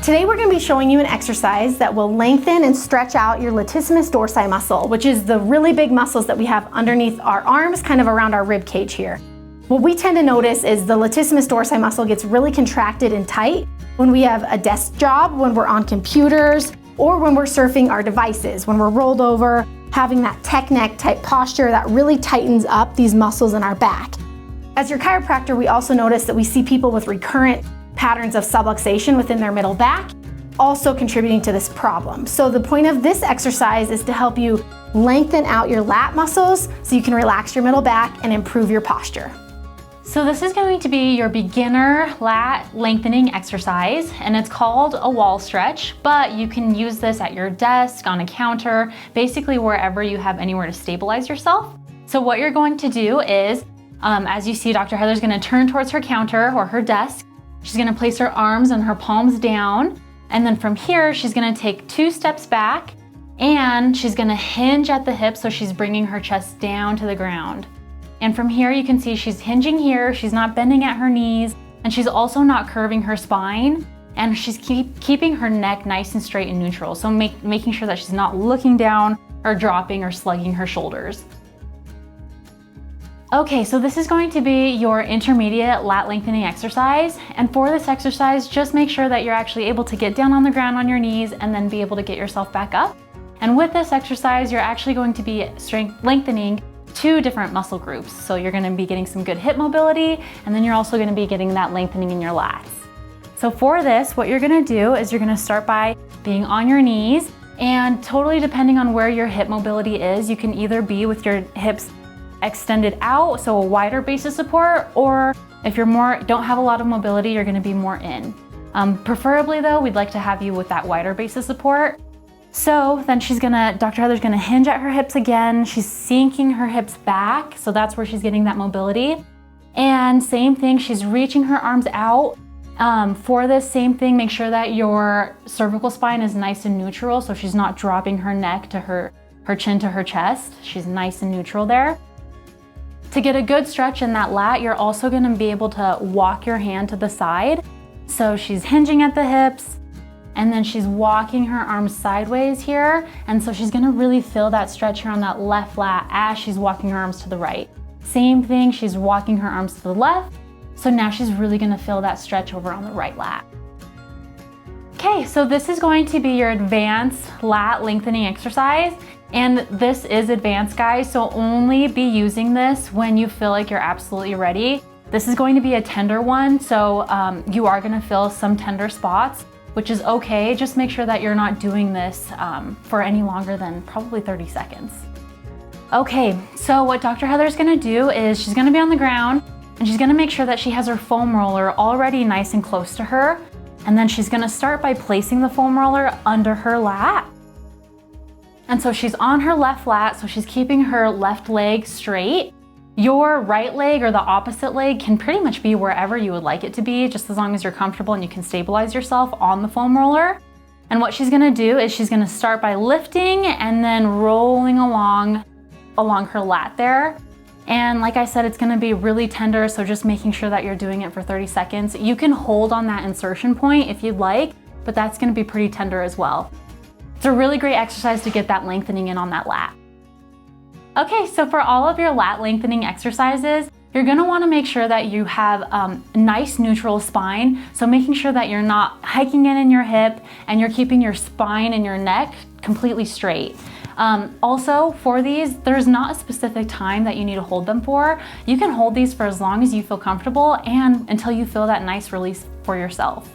Today we're going to be showing you an exercise that will lengthen and stretch out your latissimus dorsi muscle, which is the really big muscles that we have underneath our arms, kind of around our rib cage here. What we tend to notice is the latissimus dorsi muscle gets really contracted and tight when we have a desk job, when we're on computers, or when we're surfing our devices, when we're rolled over, having that tech neck type posture that really tightens up these muscles in our back. As your chiropractor, we also notice that we see people with recurrent patterns of subluxation within their middle back, also contributing to this problem. So the point of this exercise is to help you lengthen out your lat muscles so you can relax your middle back and improve your posture. So this is going to be your beginner lat lengthening exercise, and it's called a wall stretch, but you can use this at your desk, on a counter, basically wherever you have anywhere to stabilize yourself. So what you're going to do is, as you see, Dr. Heather's gonna turn towards her counter or her desk. She's gonna place her arms and her palms down, and then from here, she's gonna take 2 steps back, and she's gonna hinge at the hip, so she's bringing her chest down to the ground. And from here, you can see she's hinging here, she's not bending at her knees, and she's also not curving her spine, and she's keeping her neck nice and straight and neutral, so making sure that she's not looking down or dropping or slugging her shoulders. Okay, so this is going to be your intermediate lat lengthening exercise, and for this exercise, just make sure that you're actually able to get down on the ground on your knees and then be able to get yourself back up. And with this exercise, you're actually going to be lengthening 2 different muscle groups. So you're gonna be getting some good hip mobility, and then you're also gonna be getting that lengthening in your lats. So for this, what you're gonna do is you're gonna start by being on your knees, and totally depending on where your hip mobility is, you can either be with your hips extended out, so a wider base of support, or if you're don't have a lot of mobility, you're gonna be more in. Preferably though, we'd like to have you with that wider base of support. So then Dr. Heather's gonna hinge at her hips again. She's sinking her hips back, so that's where she's getting that mobility. And same thing, she's reaching her arms out. For this same thing, make sure that your cervical spine is nice and neutral, so she's not dropping her neck to her chin to her chest. She's nice and neutral there. To get a good stretch in that lat, you're also gonna be able to walk your hand to the side. So she's hinging at the hips, and then she's walking her arms sideways here. And so she's gonna really feel that stretch here on that left lat as she's walking her arms to the right. Same thing, she's walking her arms to the left. So now she's really gonna feel that stretch over on the right lat. Okay, so this is going to be your advanced lat lengthening exercise. And this is advanced, guys, so only be using this when you feel like you're absolutely ready. This is going to be a tender one, so you are gonna feel some tender spots, which is okay. Just make sure that you're not doing this for any longer than probably 30 seconds. Okay, so what Dr. Heather's gonna do is she's gonna be on the ground, and she's gonna make sure that she has her foam roller already nice and close to her. And then she's gonna start by placing the foam roller under her lat. And so she's on her left lat, so she's keeping her left leg straight. Your right leg or the opposite leg can pretty much be wherever you would like it to be, just as long as you're comfortable and you can stabilize yourself on the foam roller. And what she's gonna do is she's gonna start by lifting and then rolling along her lat there. And like I said, it's gonna be really tender, so just making sure that you're doing it for 30 seconds. You can hold on that insertion point if you'd like, but that's gonna be pretty tender as well. It's a really great exercise to get that lengthening in on that lat. Okay, so for all of your lat lengthening exercises, you're gonna wanna make sure that you have a nice neutral spine. So making sure that you're not hiking in your hip and you're keeping your spine and your neck completely straight. Also, for these, there's not a specific time that you need to hold them for. You can hold these for as long as you feel comfortable and until you feel that nice release for yourself.